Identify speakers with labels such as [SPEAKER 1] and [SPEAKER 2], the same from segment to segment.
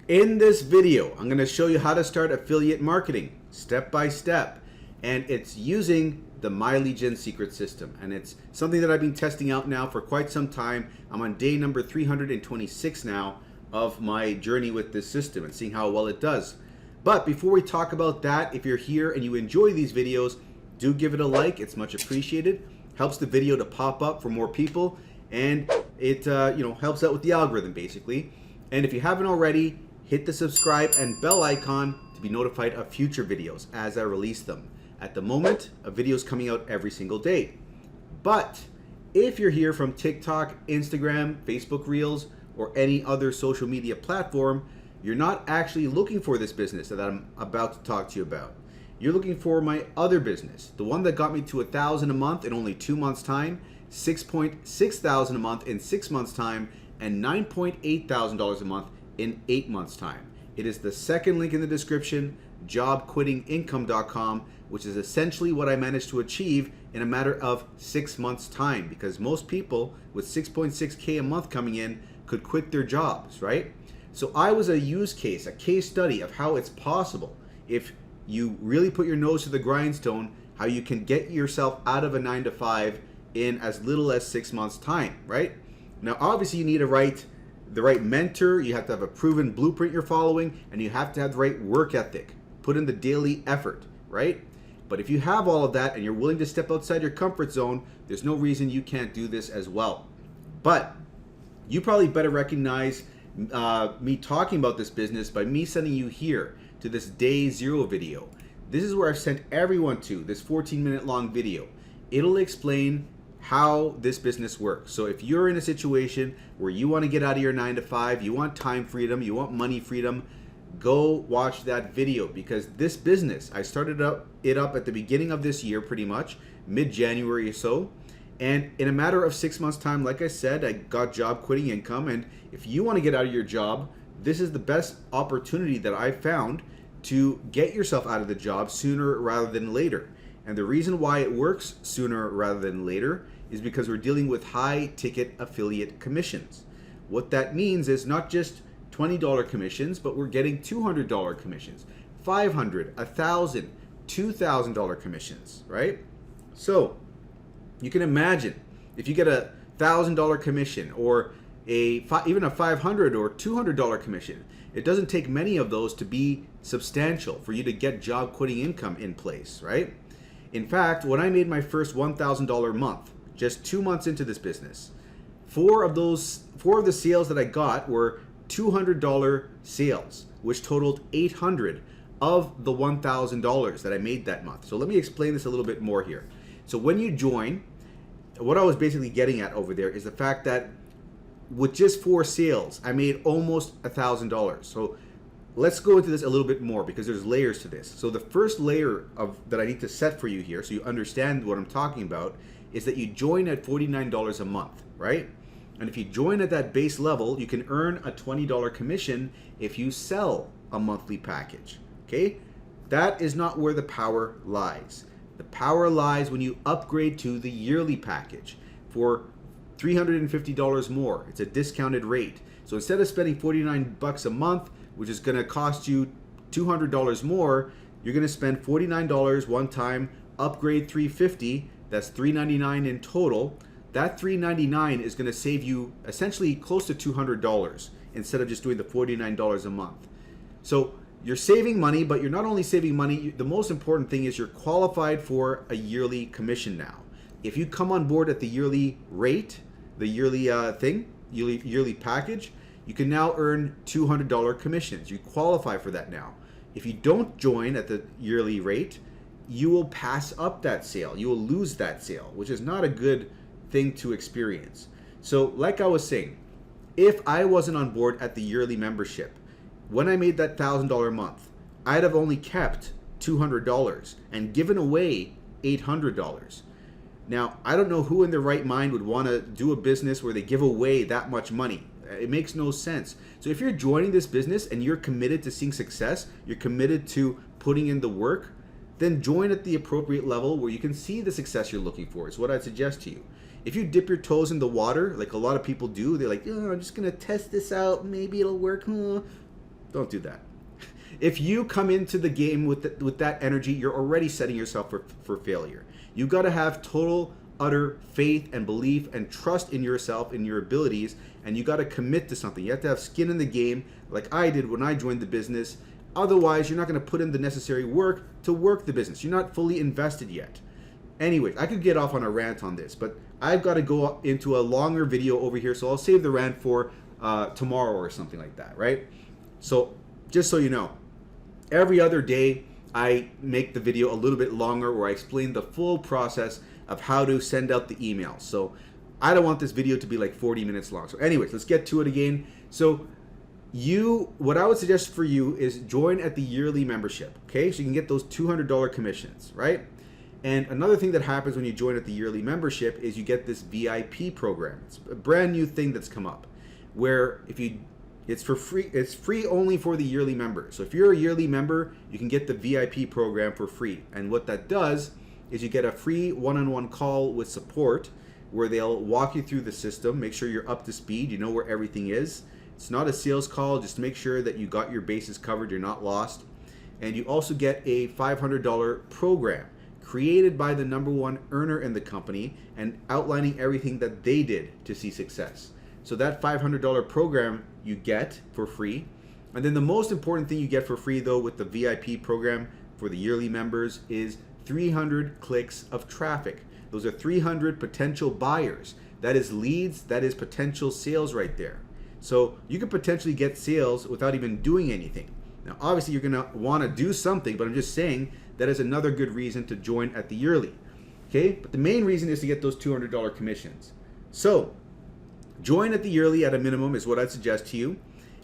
[SPEAKER 1] In this video, I'm going to show you how to start affiliate marketing step by step, and it's using the My Lead Gen secret system, and it's something that I've been testing out now for quite some time. I'm on day number 326 now of my journey with this system and seeing how well it does. But before we talk about that, if you're here and you enjoy these videos, do give it a like. It's much appreciated. Helps the video to pop up for more people, and it helps out with the algorithm basically. And if you haven't already, hit the subscribe and bell icon to be notified of future videos as I release them. At the moment, a video is coming out every single day. But if you're here from TikTok, Instagram, Facebook Reels, or any other social media platform, you're not actually looking for this business that I'm about to talk to you about. You're looking for my other business, the one that got me to $1,000 a month in only 2 months' time, $6.6 thousand a month in 6 months' time, and $9.8 thousand a month in 8 months' time. It is the second link in the description, jobquittingincome.com, which is essentially what I managed to achieve in a matter of 6 months' time, because most people with 6.6K a month coming in could quit their jobs, right? So I was a use case, a case study of how it's possible if you really put your nose to the grindstone, how you can get yourself out of a 9-to-5 in as little as 6 months' time, right? Now, obviously you need the right mentor, you have to have a proven blueprint you're following, and you have to have the right work ethic. Put in the daily effort, right? But if you have all of that and you're willing to step outside your comfort zone, there's no reason you can't do this as well. But you probably better recognize me talking about this business by me sending you here to this day 0 video. This is where I've sent everyone to, this 14-minute long video. It'll explain how this business works. So if you're in a situation where you want to get out of your 9-to-5, you want time freedom, you want money freedom, go watch that video, because this business, I started it up at the beginning of this year, pretty much mid-January or so, and in a matter of 6 months' time, like I said, I got job quitting income. And if you want to get out of your job, this is the best opportunity that I found to get yourself out of the job sooner rather than later. And the reason why it works sooner rather than later is because we're dealing with high ticket affiliate commissions. What that means is not just $20 commissions, but we're getting $200 commissions, $500, $1,000, $2,000 commissions, right? So you can imagine if you get a $1,000 commission or even a $500 or $200 commission, it doesn't take many of those to be substantial for you to get job quitting income in place, right? In fact, when I made my first $1,000 month, just 2 months into this business, four of the sales that I got were $200 sales, which totaled $800 of the $1,000 that I made that month. So let me explain this a little bit more here. So when you join, what I was basically getting at over there is the fact that with just 4 sales, I made almost $1,000. So let's go into this a little bit more, because there's layers to this. So the first layer that I need to set for you here, so you understand what I'm talking about, is that you join at $49 a month, right? And if you join at that base level, you can earn a $20 commission if you sell a monthly package, okay? That is not where the power lies. The power lies when you upgrade to the yearly package for $350 more. It's a discounted rate. So instead of spending $49 a month, which is going to cost you $200 more, you're going to spend $49 one time, upgrade $350, that's $399 in total. That $399 is going to save you essentially close to $200 instead of just doing the $49 a month. So you're saving money, but you're not only saving money, the most important thing is you're qualified for a yearly commission now. If you come on board at the yearly rate, the yearly yearly package, you can now earn $200 commissions. You qualify for that now. If you don't join at the yearly rate, you will pass up that sale. You will lose that sale, which is not a good thing to experience. So like I was saying, if I wasn't on board at the yearly membership, when I made that $1,000 a month, I'd have only kept $200 and given away $800. Now, I don't know who in their right mind would want to do a business where they give away that much money. It makes no sense. So if you're joining this business and you're committed to seeing success, you're committed to putting in the work, then join at the appropriate level where you can see the success you're looking for, is what I'd suggest to you. If you dip your toes in the water, like a lot of people do, they're like, oh, I'm just going to test this out, maybe it'll work. Don't do that. If you come into the game with that energy, you're already setting yourself for failure. You got to have total, utter faith and belief and trust in yourself, in your abilities, and you got to commit to something. You have to have skin in the game, like I did when I joined the business. Otherwise, you're not going to put in the necessary work to work the business. You're not fully invested yet. Anyways, I could get off on a rant on this, but I've got to go into a longer video over here, so I'll save the rant for tomorrow or something like that, right? So just so you know, every other day I make the video a little bit longer where I explain the full process of how to send out the emails. So I don't want this video to be like 40 minutes long. So anyways, let's get to it again. So what I would suggest for you is join at the yearly membership, okay? So you can get those $200 commissions, right? And another thing that happens when you join at the yearly membership is you get this VIP program. It's a brand new thing that's come up where it's for free. It's free only for the yearly member. So if you're a yearly member, you can get the VIP program for free. And what that does is you get a free one-on-one call with support where they'll walk you through the system, make sure you're up to speed, you know where everything is. It's not a sales call, just make sure that you got your bases covered, you're not lost. And you also get a $500 program created by the #1 earner in the company and outlining everything that they did to see success. So that $500 program you get for free. And then the most important thing you get for free though with the VIP program for the yearly members is 300 clicks of traffic. Those are 300 potential buyers. That is leads, that is potential sales right there. So you could potentially get sales without even doing anything. Now obviously you're gonna wanna do something, but I'm just saying that is another good reason to join at the yearly. Okay, but the main reason is to get those $200 commissions. So join at the yearly at a minimum is what I'd suggest to you.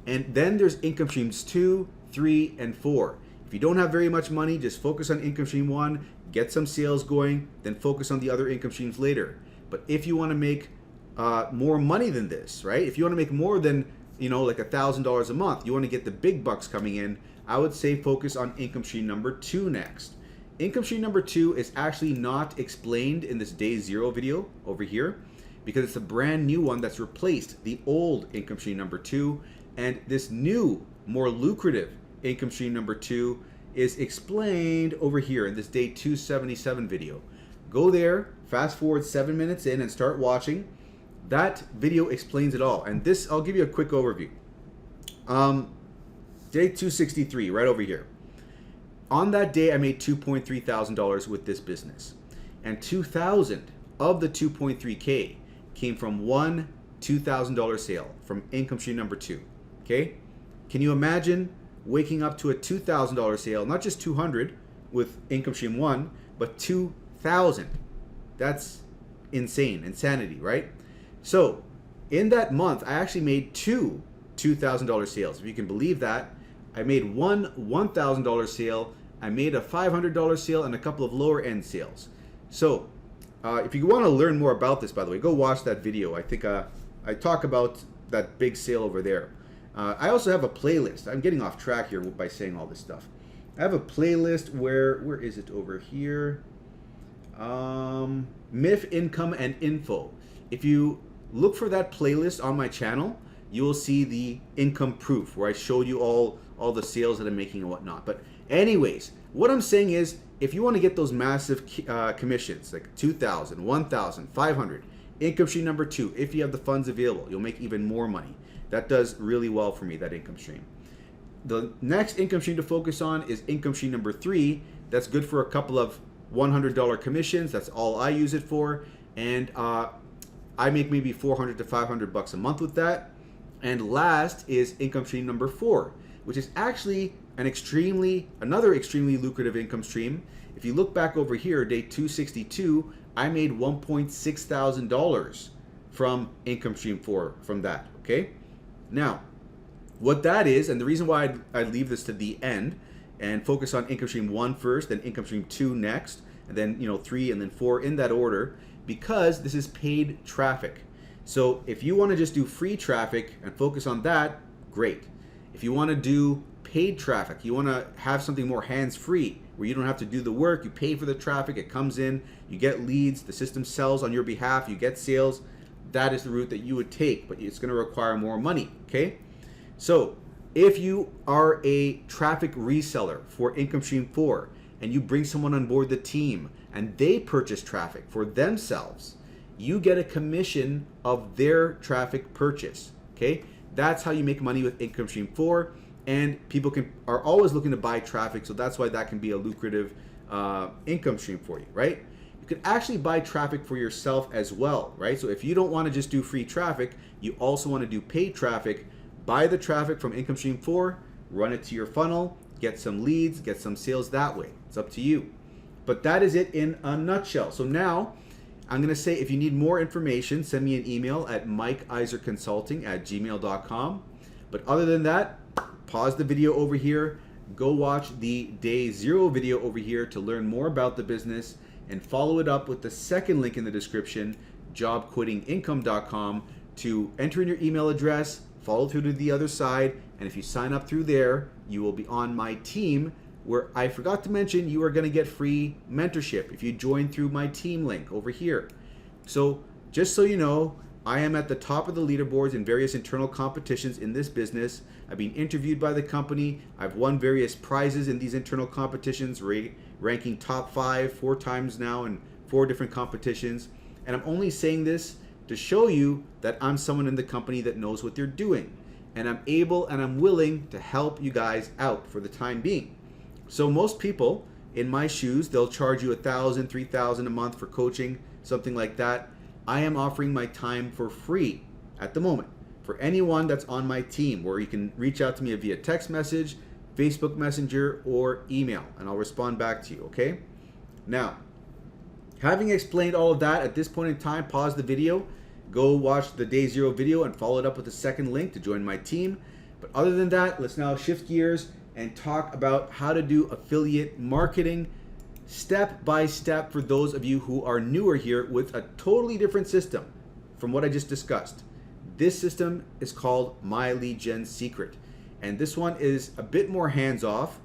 [SPEAKER 1] And then there's income streams 2, 3, and 4. If you don't have very much money, just focus on income stream 1, get some sales going, then focus on the other income streams later. But if you want to make more money than this, right? If you want to make more than, like $1,000 a month, you want to get the big bucks coming in, I would say focus on income stream number 2 next. Income stream number 2 is actually not explained in this day 0 video over here because it's a brand new one that's replaced the old income stream number 2, and this new, more lucrative income stream number 2 is explained over here in this day 277 video. Go there, fast forward 7 minutes in and start watching. That video explains it all. And this, I'll give you a quick overview. Day 263, right over here. On that day, I made $2.3 thousand with this business. And 2,000 of the 2.3K came from one $2,000 sale from income stream number 2. Okay? Can you imagine waking up to a $2,000 sale, not just 200 with income stream 1, but 2,000? That's insane, insanity, right? So in that month, I actually made 2 $2,000 sales. If you can believe that, I made one $1,000 sale, I made a $500 sale, and a couple of lower end sales. So if you want to learn more about this, by the way, go watch that video. I think I talk about that big sale over there. I also have a playlist. I'm getting off track here by saying all this stuff. I have a playlist where is it over here? MIF Income and Info. If you look for that playlist on my channel, you will see the income proof where I show you all the sales that I'm making and whatnot. But anyways, what I'm saying is if you want to get those massive commissions, like 2,000, 1,000, 500, income stream number 2, if you have the funds available, you'll make even more money. That does really well for me, that income stream. The next income stream to focus on is income stream number 3. That's good for a couple of $100 commissions. That's all I use it for. And I make maybe 400 to 500 bucks a month with that. And last is income stream number 4, which is actually another extremely lucrative income stream. If you look back over here, day 262, I made $1.6 thousand from income stream 4 from that, okay? Now, what that is, and the reason why I'd leave this to the end and focus on income stream 1 first, then income stream 2 next, and then 3 and then 4 in that order, because this is paid traffic. So if you want to just do free traffic and focus on that, great. If you want to do paid traffic, you want to have something more hands-free where you don't have to do the work, you pay for the traffic, it comes in, you get leads, the system sells on your behalf, you get sales, that is the route that you would take, but it's going to require more money, okay? So If you are a traffic reseller for Income Stream 4 and you bring someone on board the team and they purchase traffic for themselves, you get a commission of their traffic purchase. Okay, that's how you make money with Income Stream 4, and people are always looking to buy traffic, so that's why that can be a lucrative income stream for you, right? You can actually buy traffic for yourself as well, right? So if you don't want to just do free traffic, you also want to do paid traffic. Buy the traffic from Income Stream 4, run it to your funnel, get some leads, get some sales that way. It's up to you. But that is it in a nutshell. So now I'm going to say, if you need more information, send me an email at mikeiserconsulting@gmail.com. But other than that, pause the video over here, go watch the day 0 video over here to learn more about the business, and follow it up with the second link in the description, jobquittingincome.com, to enter in your email address, follow through to the other side, and if you sign up through there, you will be on my team, where I forgot to mention you are going to get free mentorship if you join through my team link over here. So just so you know, I am at the top of the leaderboards in various internal competitions in this business. I've been interviewed by the company. I've won various prizes in these internal competitions, ranking top 5 4 times now in 4 different competitions. And I'm only saying this to show you that I'm someone in the company that knows what they're doing. And I'm able and I'm willing to help you guys out for the time being. So most people in my shoes, they'll charge you $1,000, $3,000 a month for coaching, something like that. I am offering my time for free at the moment for anyone that's on my team, where you can reach out to me via text message, Facebook Messenger, or email, and I'll respond back to you, okay? Now, having explained all of that, at this point in time, pause the video, go watch the day 0 video and follow it up with the second link to join my team. But other than that, let's now shift gears and talk about how to do affiliate marketing step by step for those of you who are newer here, with a totally different system from what I just discussed. This system is called My Lead Gen Secret, and this one is a bit more hands-off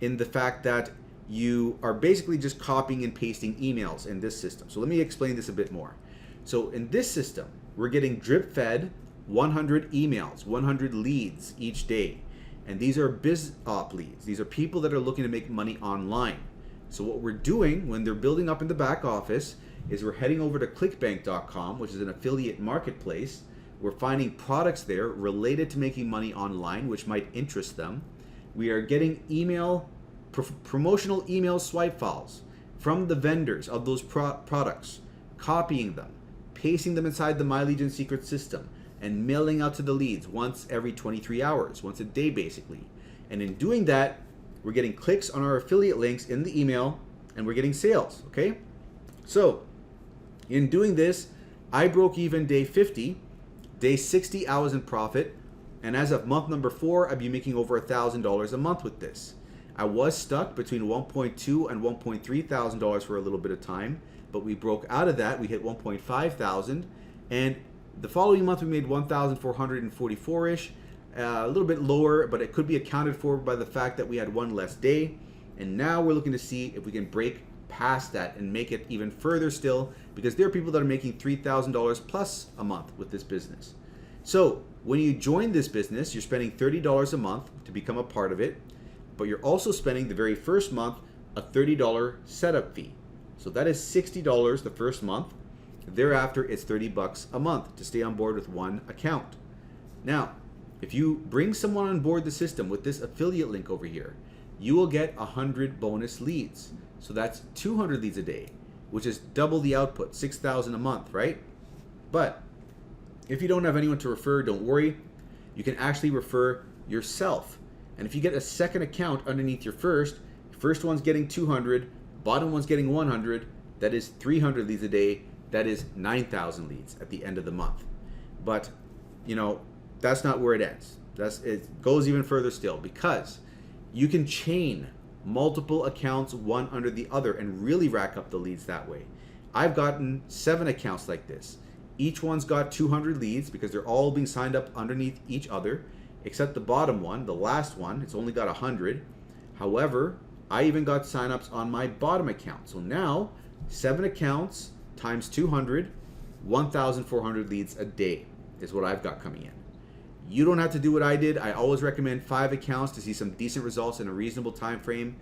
[SPEAKER 1] in the fact that you are basically just copying and pasting emails in this system. So let me explain this a bit more. So in this system, we're getting drip-fed 100 emails, 100 leads each day. And these are biz op leads. These are people that are looking to make money online. So what we're doing when they're building up in the back office is we're heading over to clickbank.com, which is an affiliate marketplace. We're finding products there related to making money online, which might interest them. We are getting promotional email swipe files from the vendors of those products, copying them, pasting them inside the My Lead Gen Secret system, and mailing out to the leads once every 23 hours, once a day basically. And in doing that, we're getting clicks on our affiliate links in the email, and we're getting sales, okay? So in doing this, I broke even day 50, day 60 I was in profit, and as of month number 4, I'd be making over $1,000 a month with this. I was stuck between $1.2 and $1.3 thousand for a little bit of time, but we broke out of that. We hit 1.5 thousand, and the following month we made 1,444-ish, a little bit lower, but it could be accounted for by the fact that we had one less day. And now we're looking to see if we can break past that and make it even further still, because there are people that are making $3,000 plus a month with this business. So when you join this business, you're spending $30 a month to become a part of it, but you're also spending the very first month a $30 setup fee. So that is $60 the first month. Thereafter, it's $30 a month to stay on board with one account. Now, if you bring someone on board the system with this affiliate link over here, you will get 100 bonus leads. So that's 200 leads a day, which is double the output, 6,000 a month, right? But if you don't have anyone to refer, don't worry. You can actually refer yourself. And if you get a second account underneath your first one's getting 200, bottom one's getting 100, that is 300 leads a day. That is 9,000 leads at the end of the month. But, you know, that's not where it ends. It goes even further still, because you can chain multiple accounts one under the other and really rack up the leads that way. I've gotten 7 accounts like this. Each one's got 200 leads because they're all being signed up underneath each other, except the bottom one, the last one, it's only got 100. However, I even got signups on my bottom account. So now 7 accounts times 200, 1,400 leads a day is what I've got coming in. You don't have to do what I did. I always recommend 5 accounts to see some decent results in a reasonable time frame.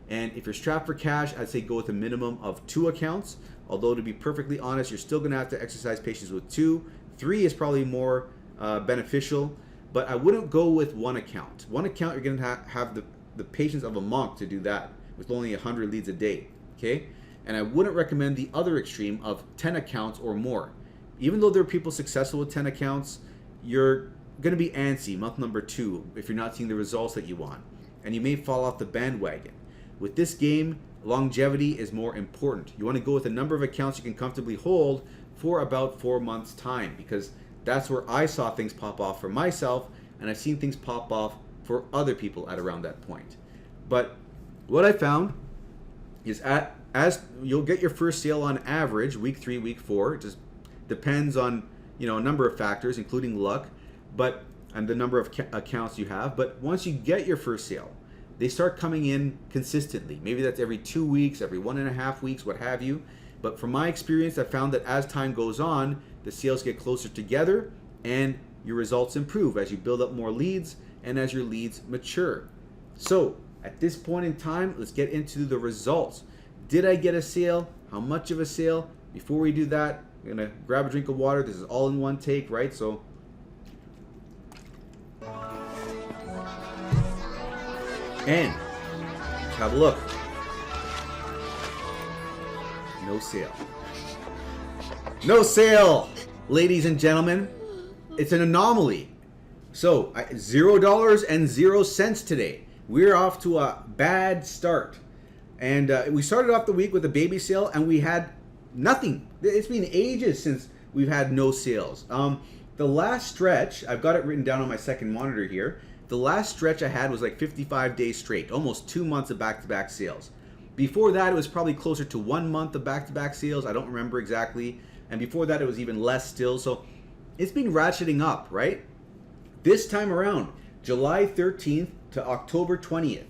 [SPEAKER 1] And if you're strapped for cash, I'd say go with a minimum of 2 accounts. Although to be perfectly honest, you're still going to have to exercise patience with 2. 3 is probably more beneficial, but I wouldn't go with 1 account. 1 account, you're going to have the patience of a monk to do that with only 100 leads a day, okay? And I wouldn't recommend the other extreme of 10 accounts or more. Even though there are people successful with 10 accounts, you're going to be antsy month number 2 if you're not seeing the results that you want, and you may fall off the bandwagon. With this game, longevity is more important. You want to go with a number of accounts you can comfortably hold for about 4 months' time, because that's where I saw things pop off for myself, and I've seen things pop off for other people at around that point. But what I found is as you'll get your first sale on average week 3, week 4. It just depends on a number of factors, including luck, and the number of accounts you have. But once you get your first sale, they start coming in consistently. Maybe that's every 2 weeks, every 1.5 weeks, what have you. But from my experience, I found that as time goes on, the sales get closer together and your results improve as you build up more leads and as your leads mature. So at this point in time, let's get into the results. Did I get a sale? How much of a sale? Before we do that, I'm gonna grab a drink of water. This is all in one take, right? So and let's have a look. No sale. No sale, ladies and gentlemen. It's an anomaly. So $0 and 0 cents today. We're off to a bad start. And we started off the week with a baby sale, and we had nothing. It's been ages since we've had no sales. The last stretch, I've got it written down on my second monitor here. The last stretch I had was like 55 days straight, almost 2 months of back-to-back sales. Before that, it was probably closer to 1 month of back-to-back sales. I don't remember exactly. And before that, it was even less still. So it's been ratcheting up, right? This time around, July 13th to October 20th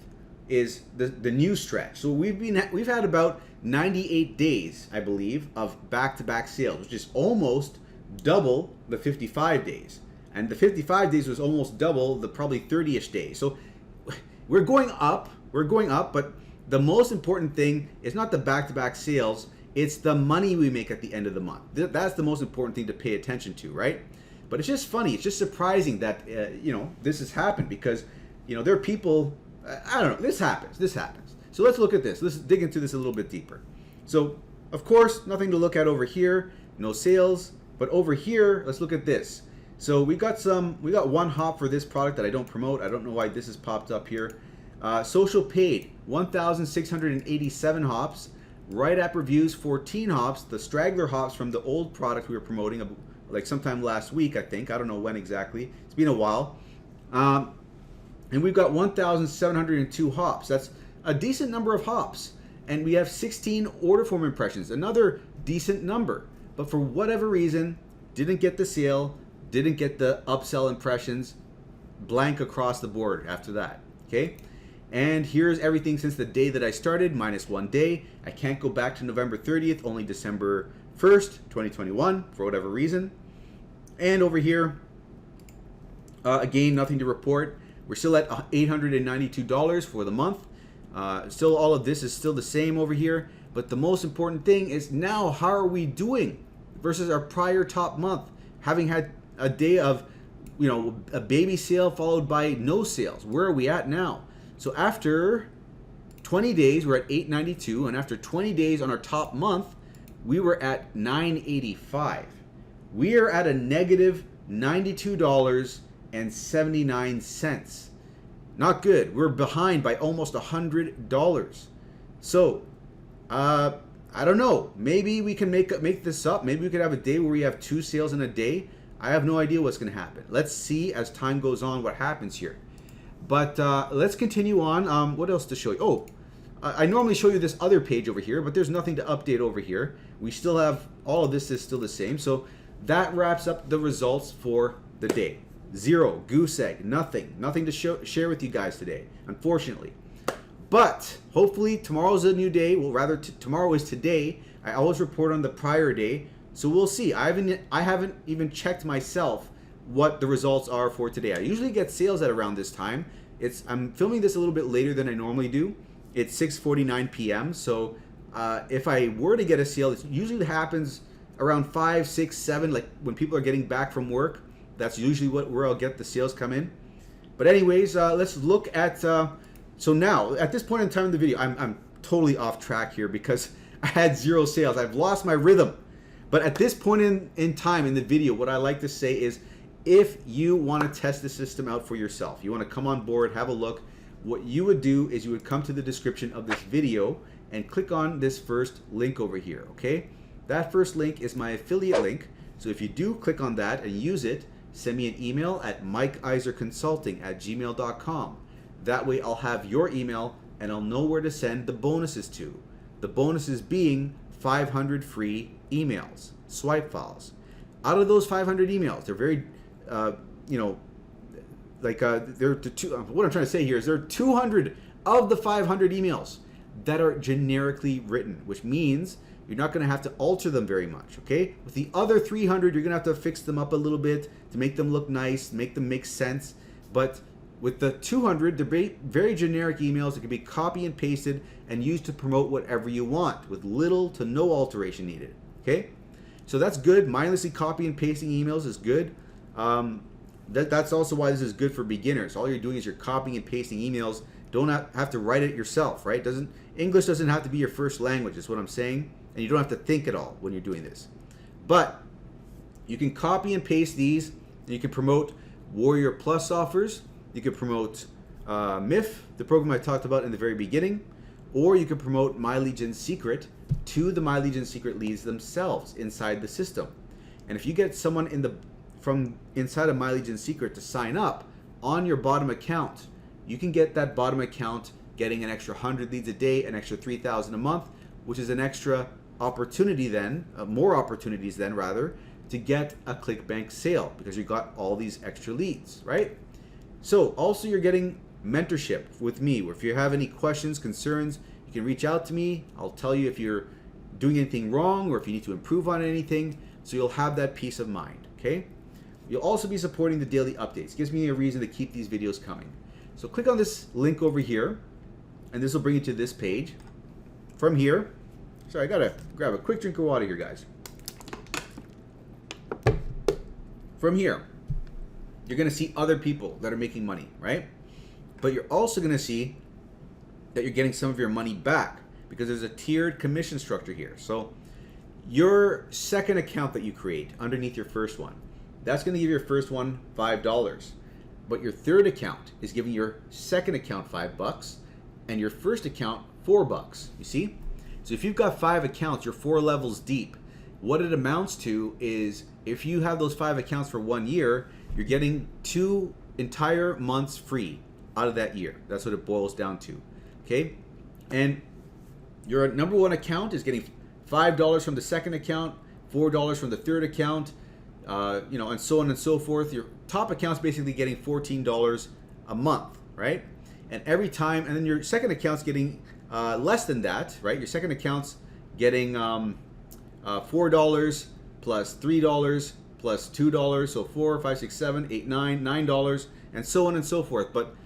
[SPEAKER 1] is the new stretch. So we've had about 98 days, I believe, of back-to-back sales, which is almost double the 55 days. And the 55 days was almost double the probably 30-ish days. So we're going up, but the most important thing is not the back-to-back sales, it's the money we make at the end of the month. That's the most important thing to pay attention to, right? But it's just funny, it's just surprising that, this has happened because, there are people, I don't know, this happens. So let's look at this. Let's dig into this a little bit deeper. So, of course, nothing to look at over here, no sales, but over here, let's look at this. So we got 1 hop for this product that I don't promote. I don't know why this has popped up here. Social paid, 1,687 hops. WriteAppReviews, 14 hops. The straggler hops from the old product we were promoting, like sometime last week, I think. I don't know when exactly. It's been a while. And we've got 1,702 hops. That's a decent number of hops. And we have 16 order form impressions, another decent number. But for whatever reason, didn't get the sale, didn't get the upsell impressions, blank across the board after that, okay? And here's everything since the day that I started, minus 1 day. I can't go back to November 30th, only December 1st, 2021, for whatever reason. And over here, again, nothing to report. We're still at $892 for the month. Still, all of this is still the same over here. But the most important thing is now, how are we doing versus our prior top month? Having had a day of, a baby sale followed by no sales. Where are we at now? So after 20 days, we're at $892. And after 20 days on our top month, we were at $985. We are at a negative $92.79. Not good. We're behind by almost $100. So, I don't know. Maybe we can make this up. Maybe we could have a day where we have 2 sales in a day. I have no idea what's going to happen. Let's see as time goes on what happens here. But let's continue on. What else to show you? Oh, I normally show you this other page over here, but there's nothing to update over here. We still have, all of this is still the same. So that wraps up the results for the day. 0, goose egg, nothing to share with you guys today, unfortunately. But hopefully tomorrow's a new day. Well, rather tomorrow is today. I always report on the prior day, so we'll see. I haven't even checked myself what the results are for today. I usually get sales at around this time. I'm filming this a little bit later than I normally do. It's 6:49 p.m. So if I were to get a sale, it usually happens around 5, 6, 7, like when people are getting back from work. That's usually where I'll get the sales come in. But anyways, let's look at, so now at this point in time in the video, I'm totally off track here because I had 0 sales. I've lost my rhythm. But at this point in time in the video, what I like to say is, if you want to test the system out for yourself, you want to come on board, have a look, what you would do is you would come to the description of this video and click on this first link over here, okay? That first link is my affiliate link. So if you do click on that and use it, send me an email at mikeiserconsulting@gmail.com. That way I'll have your email and I'll know where to send the bonuses to. The bonuses being 500 free emails, swipe files. Out of those 500 emails, they're very, what I'm trying to say here is there are 200 of the 500 emails that are generically written, which means you're not going to have to alter them very much, okay? With the other 300, you're going to have to fix them up a little bit to make them look nice, make them make sense. But with the 200, they're very generic emails that can be copy and pasted and used to promote whatever you want with little to no alteration needed, okay? So that's good. Mindlessly copy and pasting emails is good. That's also why this is good for beginners. All you're doing is you're copying and pasting emails. Don't have to write it yourself, right? English doesn't have to be your first language, is what I'm saying. And you don't have to think at all when you're doing this. But you can copy and paste these. And you can promote Warrior Plus offers. You can promote MIF, the program I talked about in the very beginning. Or you can promote My Legion Secret to the My Legion Secret leads themselves inside the system. And if you get someone from inside of My Legion Secret to sign up on your bottom account, you can get that bottom account getting an extra 100 leads a day, an extra 3,000 a month, which is an extra opportunity then, more opportunities then rather, to get a Clickbank sale because you got all these extra leads, right? So also you're getting mentorship with me, where if you have any questions, concerns, you can reach out to me. I'll tell you if you're doing anything wrong or if you need to improve on anything, so you'll have that peace of mind, okay? You'll also be supporting the daily updates. It gives me a reason to keep these videos coming. So click on this link over here, and this will bring you to this page. From here, sorry, I gotta grab a quick drink of water here, guys. From here, you're gonna see other people that are making money, right? But you're also gonna see that you're getting some of your money back because there's a tiered commission structure here. So your second account that you create underneath your first one, that's gonna give your first one $5. But your third account is giving your second account $5 and your first account $4, you see? So if you've got 5 accounts, you're 4 levels deep. What it amounts to is if you have those 5 accounts for 1 year, you're getting 2 entire months free out of that year. That's what it boils down to, okay? And your number 1 account is getting $5 from the second account, $4 from the third account, and so on and so forth. Your top account's basically getting $14 a month, right? And every time, and then your second account's getting less than that, right? Your second account's getting $4 plus $3 plus $2, so $4, $5, $6, $7, $8, $9, and so on and so forth. But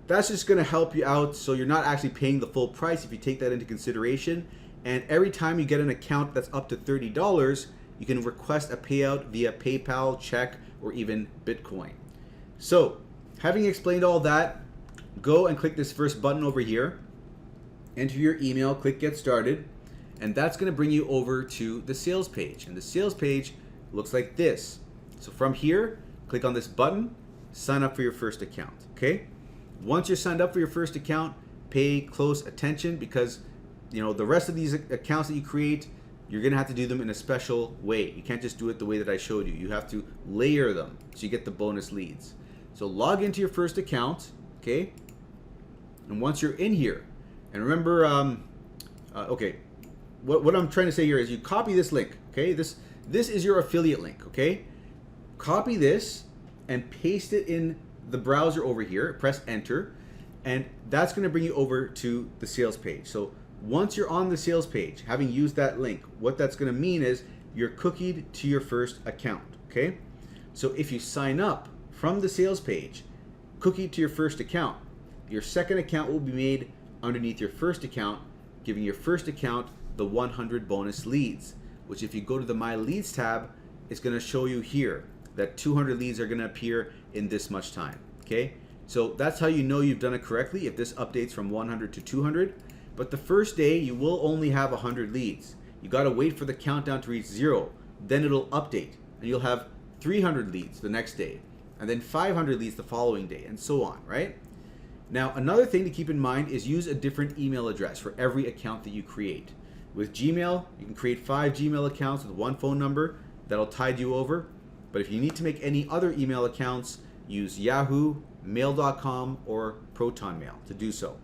[SPEAKER 1] that's just going to help you out, so you're not actually paying the full price if you take that into consideration. And every time you get an account that's up to $30, you can request a payout via PayPal, check, or even Bitcoin. So, having explained all that, go and click this first button over here, enter your email, click Get Started, and that's going to bring you over to the sales page. And the sales page looks like this. So from here, click on this button, sign up for your first account, okay? Once you're signed up for your first account, pay close attention because the rest of these accounts that you create, you're going to have to do them in a special way. You can't just do it the way that I showed you. You have to layer them so you get the bonus leads. So log into your first account, okay? And once you're in here, and remember, what I'm trying to say here is you copy this link, okay? This is your affiliate link, okay? Copy this and paste it in the browser over here, press enter, and that's going to bring you over to the sales page. So once you're on the sales page, having used that link, what that's going to mean is you're cookied to your first account, okay? So if you sign up from the sales page, cookie to your first account, your second account will be made underneath your first account, giving your first account the 100 bonus leads, which if you go to the My Leads tab, it's going to show you here that 200 leads are going to appear in this much time. Okay, so that's how you know you've done it correctly, if this updates from 100 to 200. But the first day you will only have 100 leads. You got to wait for the countdown to reach 0, then it'll update and you'll have 300 leads the next day, and then 500 leads the following day, and so on, right? Now, another thing to keep in mind is use a different email address for every account that you create. With Gmail, you can create 5 Gmail accounts with 1 phone number. That'll tide you over. But if you need to make any other email accounts, use Yahoo, Mail.com, or ProtonMail to do so.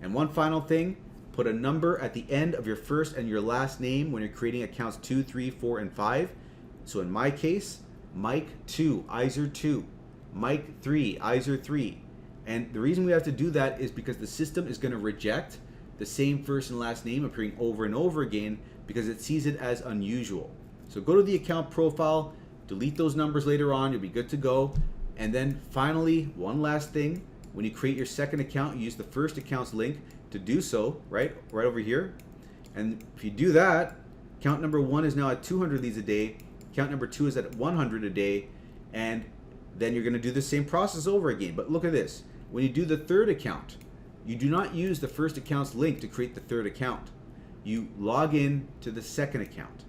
[SPEAKER 1] And one final thing, put a number at the end of your first and your last name when you're creating accounts 2, 3, 4, and 5. So in my case, Mike 2, Iser 2, Mike 3, Iser 3. And the reason we have to do that is because the system is going to reject the same first and last name appearing over and over again because it sees it as unusual. So go to the account profile, delete those numbers later on, you'll be good to go. And then finally, one last thing, when you create your second account, you use the first account's link to do so, right over here. And if you do that, account number 1 is now at 200 leads a day, account number 2 is at 100 a day, and then you're going to do the same process over again. But look at this. When you do the third account, you do not use the first account's link to create the third account. You log in to the second account,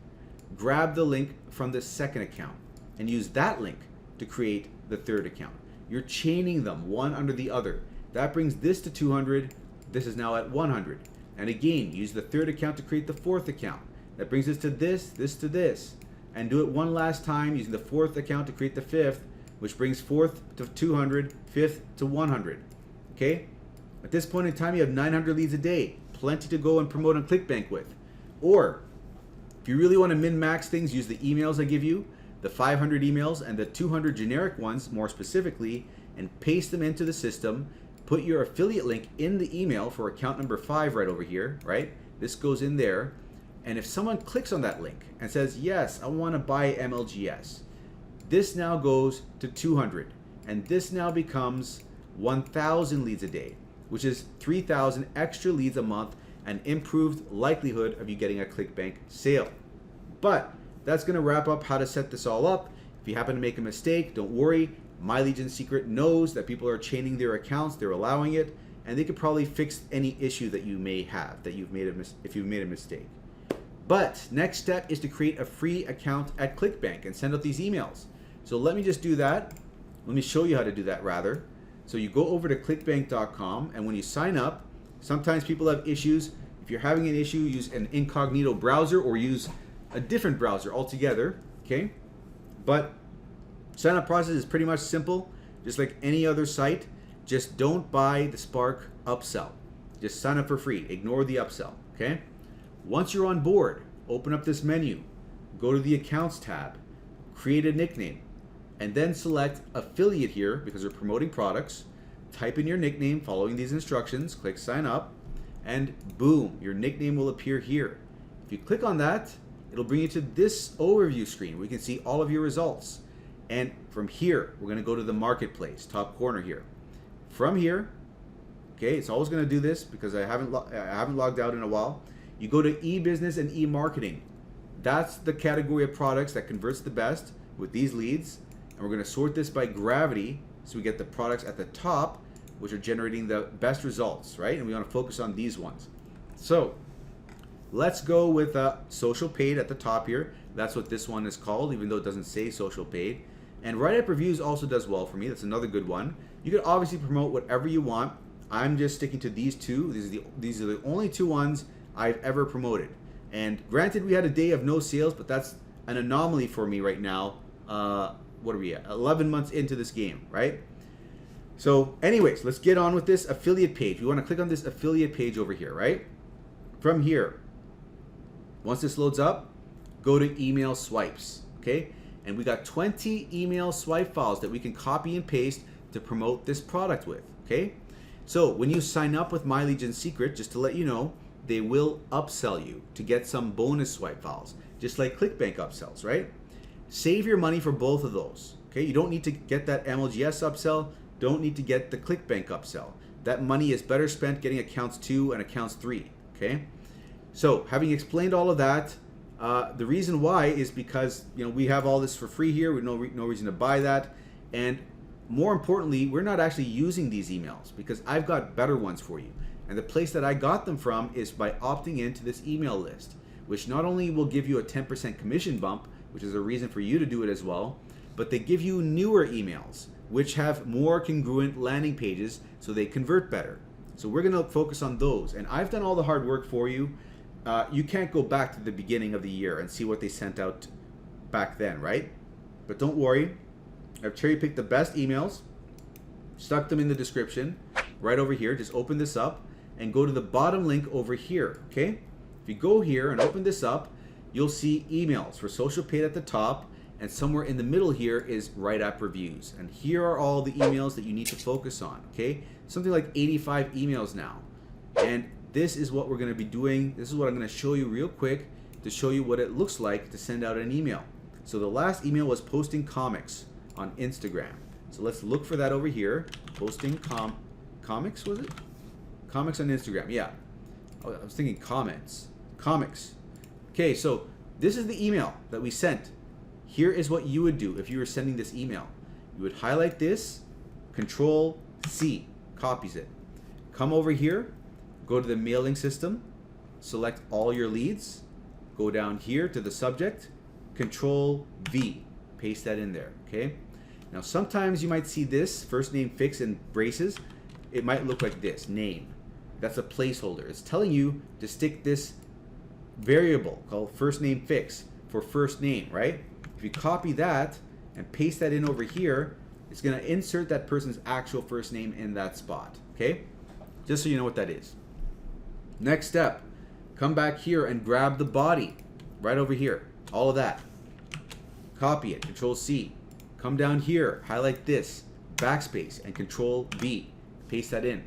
[SPEAKER 1] grab the link from the second account, and use that link to create the third account. You're chaining them one under the other. That brings this to 200. This is now at 100. And again, use the third account to create the fourth account. That brings us to this to this. And do it one last time using the fourth account to create the fifth, which brings fourth to 200, fifth to 100. Okay? At this point in time, you have 900 leads a day. Plenty to go and promote on Clickbank with. Or, if you really want to min-max things, use the emails I give you, the 500 emails and the 200 generic ones more specifically, and paste them into the system. Put your affiliate link in the email for account number 5 right over here, right? This goes in there. And if someone clicks on that link and says, yes, I want to buy MLGS, this now goes to 200. And this now becomes 1,000 leads a day, which is 3,000 extra leads a month and improved likelihood of you getting a Clickbank sale. But that's going to wrap up how to set this all up. If you happen to make a mistake, don't worry. My Legion Secret knows that people are chaining their accounts, they're allowing it, and they could probably fix any issue that you may have, that you've made if you've made a mistake. But next step is to create a free account at Clickbank and send out these emails. So let me just do that. Let me show you how to do that rather. So you go over to clickbank.com, and when you sign up, sometimes people have issues. If you're having an issue, use an incognito browser or use a different browser altogether, okay? But sign up process is pretty much simple, just like any other site. Just don't buy the Spark upsell. Just sign up for free. Ignore the upsell, okay? Once you're on board, open up this menu, go to the Accounts tab, create a nickname, and then select Affiliate here because we're promoting products. Type in your nickname following these instructions, click Sign Up, and boom, your nickname will appear here. If you click on that, it'll bring you to this overview screen where you can see all of your results. And from here, we're going to go to the Marketplace, top corner here. From here, okay, it's always going to do this because I haven't logged out in a while. You go to e-business and e-marketing. That's the category of products that converts the best with these leads. And we're going to sort this by gravity so we get the products at the top, which are generating the best results, right? And we want to focus on these ones. So let's go with social paid at the top here. That's what this one is called, even though it doesn't say social paid. And WriteAppReviews also does well for me. That's another good one. You can obviously promote whatever you want. I'm just sticking to these two. These are the only two ones I've ever promoted. And granted, we had a day of no sales, but that's an anomaly for me right now. What are we at? 11 months into this game, right? So anyways, let's get on with this affiliate page. We want to click on this affiliate page over here, right? From here, once this loads up, go to email swipes, okay? And we got 20 email swipe files that we can copy and paste to promote this product with, okay? So when you sign up with My Legion Secret, just to let you know, they will upsell you to get some bonus swipe files, just like Clickbank upsells, right? Save your money for both of those, Okay, you don't need to get that MLGS upsell, don't need to get the Clickbank upsell. That money is better spent getting accounts 2 and accounts 3. Okay, so having explained all of that, the reason why is because we have all this for free here. We have no reason to buy that, and more importantly, we're not actually using these emails because I've got better ones for you. And the place that I got them from is by opting into this email list, which not only will give you a 10% commission bump, which is a reason for you to do it as well, but they give you newer emails, which have more congruent landing pages so they convert better. So we're gonna focus on those. And I've done all the hard work for you. You can't go back to the beginning of the year and see what they sent out back then, right? But don't worry, I've cherry picked the best emails, stuck them in the description, right over here. Just open this up and go to the bottom link over here, okay? If you go here and open this up, you'll see emails for Social Paid at the top, and somewhere in the middle here is WriteAppReviews. And here are all the emails that you need to focus on, okay? Something like 85 emails now. And this is what we're gonna be doing. This is what I'm gonna show you real quick to show you what it looks like to send out an email. So the last email was posting comics on Instagram. So let's look for that over here. Posting comics, was it? Comics on Instagram, yeah. Oh, I was thinking comments. Comics. Okay, so this is the email that we sent. Here is what you would do if you were sending this email. You would highlight this, Control C, copies it. Come over here, go to the mailing system, select all your leads, go down here to the subject, Control V, paste that in there, okay? Now sometimes you might see this, first name fix in braces. It might look like this, name. That's a placeholder. It's telling you to stick this variable called first name fix for first name, right? If you copy that and paste that in over here, it's gonna insert that person's actual first name in that spot, okay? Just so you know what that is. Next step, come back here and grab the body right over here, all of that. Copy it, Control C. Come down here, highlight this, backspace, and Control V, paste that in.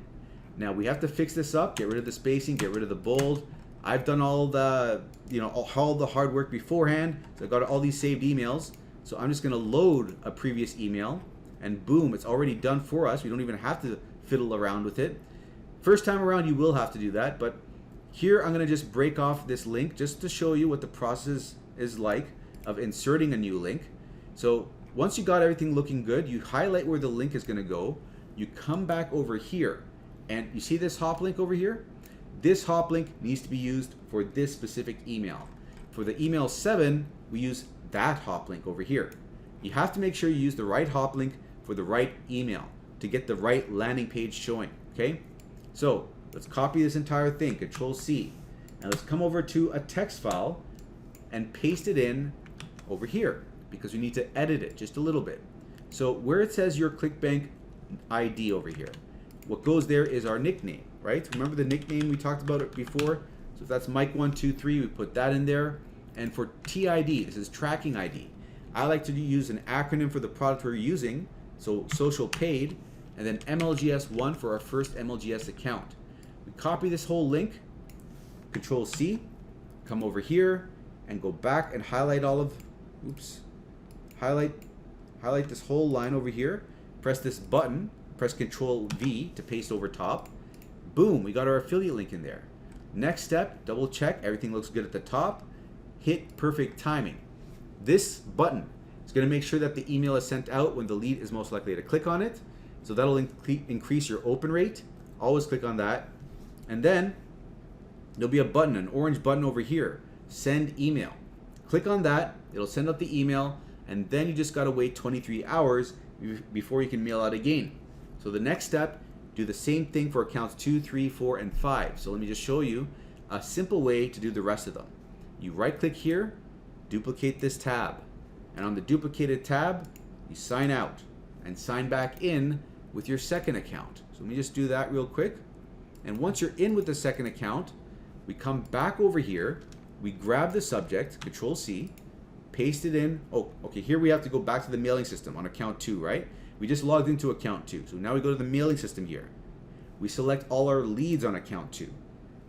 [SPEAKER 1] Now we have to fix this up, get rid of the spacing, get rid of the bold. I've done all the, all the hard work beforehand, so I've got all these saved emails. So I'm just gonna load a previous email, and boom, it's already done for us. We don't even have to fiddle around with it. First time around, you will have to do that, but here I'm gonna just break off this link just to show you what the process is like of inserting a new link. So once you got everything looking good, you highlight where the link is gonna go, you come back over here, and you see this hop link over here? This hop link needs to be used for this specific email. For the email 7, we use that hop link over here. You have to make sure you use the right hop link for the right email to get the right landing page showing, okay? So let's copy this entire thing, Control C, and let's come over to a text file and paste it in over here because we need to edit it just a little bit. So where it says your Clickbank ID over here, what goes there is our nickname, right? Remember the nickname we talked about it before? So if that's Mike123, we put that in there. And for TID, this is tracking ID. I like to use an acronym for the product we're using, so social paid, and then MLGS1 for our first MLGS account. We copy this whole link, Control C, come over here and go back and highlight all of, highlight this whole line over here, press this button, press Control V to paste over top. Boom, we got our affiliate link in there. Next step, double check, everything looks good at the top. Hit perfect timing. This button is going to make sure that the email is sent out when the lead is most likely to click on it. So that'll increase your open rate. Always click on that. And then there'll be a button, an orange button over here, send email. Click on that, it'll send out the email, and then you just got to wait 23 hours before you can mail out again. So the next step, do the same thing for accounts 2, 3, 4, and 5. So let me just show you a simple way to do the rest of them. You right click here, duplicate this tab. And on the duplicated tab, you sign out and sign back in with your second account. So let me just do that real quick. And once you're in with the second account, we come back over here, we grab the subject, Control C, paste it in. Oh, okay, here we have to go back to the mailing system on account 2, right? We just logged into account 2. So now we go to the mailing system here. We select all our leads on account 2.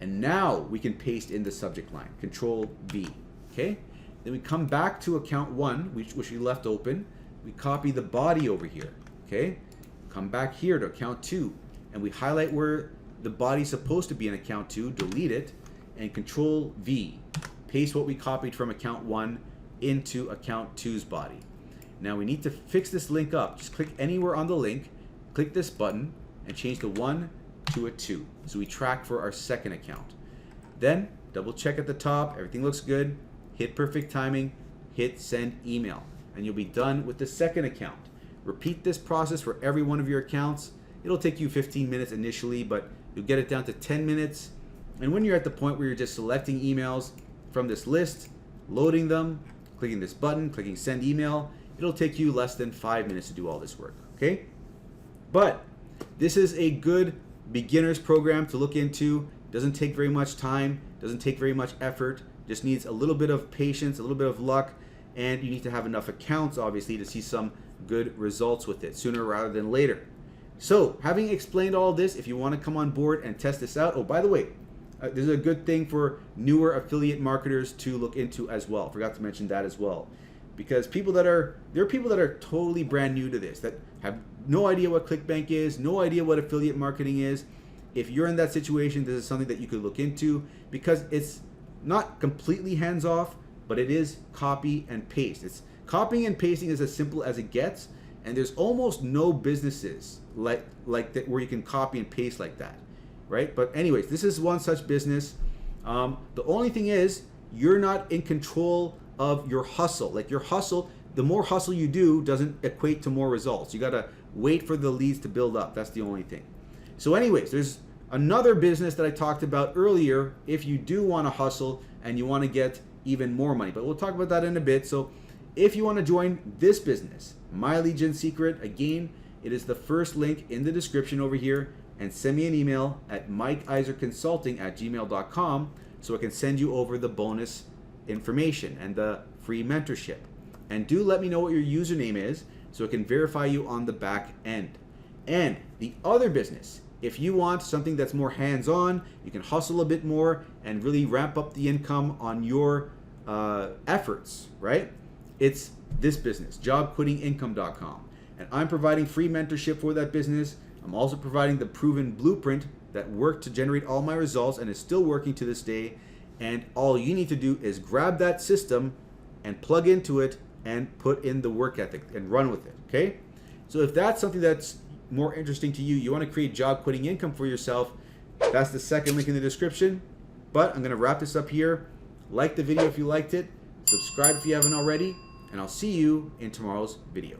[SPEAKER 1] And now we can paste in the subject line, Control V, okay? Then we come back to account 1, which we left open, we copy the body over here, okay? Come back here to account 2, and we highlight where the body's supposed to be in account 2, delete it, and Control V. Paste what we copied from account 1 into account 2's body. Now we need to fix this link up. Just click anywhere on the link, click this button, and change the 1 to a 2. So we track for our second account. Then double check at the top, everything looks good, hit perfect timing, hit send email, and you'll be done with the second account. Repeat this process for every one of your accounts. It'll take you 15 minutes initially, but you'll get it down to 10 minutes. And when you're at the point where you're just selecting emails from this list, loading them, clicking this button, clicking send email, it'll take you less than 5 minutes to do all this work, okay? But this is a good beginner's program to look into. Doesn't take very much time, doesn't take very much effort, just needs a little bit of patience, a little bit of luck, and you need to have enough accounts, obviously, to see some good results with it sooner rather than later. So, having explained all this, if you want to come on board and test this out, oh, by the way, this is a good thing for newer affiliate marketers to look into as well. Forgot to mention that as well. Because there are people that are totally brand new to this, that have no idea what Clickbank is, no idea what affiliate marketing is. If you're in that situation, this is something that you could look into, because it's not completely hands-off, but it is copy and paste. It's copying and pasting is as simple as it gets, and there's almost no businesses like that where you can copy and paste like that, right? But anyways, this is one such business. The only thing is, you're not in control of your hustle. Like your hustle, the more hustle you do doesn't equate to more results. You gotta wait for the leads to build up. That's the only thing. So anyways, there's another business that I talked about earlier if you do want to hustle and you want to get even more money. But we'll talk about that in a bit. So if you want to join this business, My Lead Gen Secret, again, it is the first link in the description over here, and send me an email at mikeiserconsulting@gmail.com so I can send you over the bonus information and the free mentorship. And do let me know what your username is so I can verify you on the back end. And the other business, if you want something that's more hands-on, you can hustle a bit more and really ramp up the income on your efforts, right? It's this business, jobquittingincome.com. And I'm providing free mentorship for that business. I'm also providing the proven blueprint that worked to generate all my results and is still working to this day. And all you need to do is grab that system and plug into it and put in the work ethic and run with it, okay? So if that's something that's more interesting to you, you want to create job quitting income for yourself, that's the second link in the description. But I'm going to wrap this up here. Like the video if you liked it, subscribe if you haven't already, and I'll see you in tomorrow's video.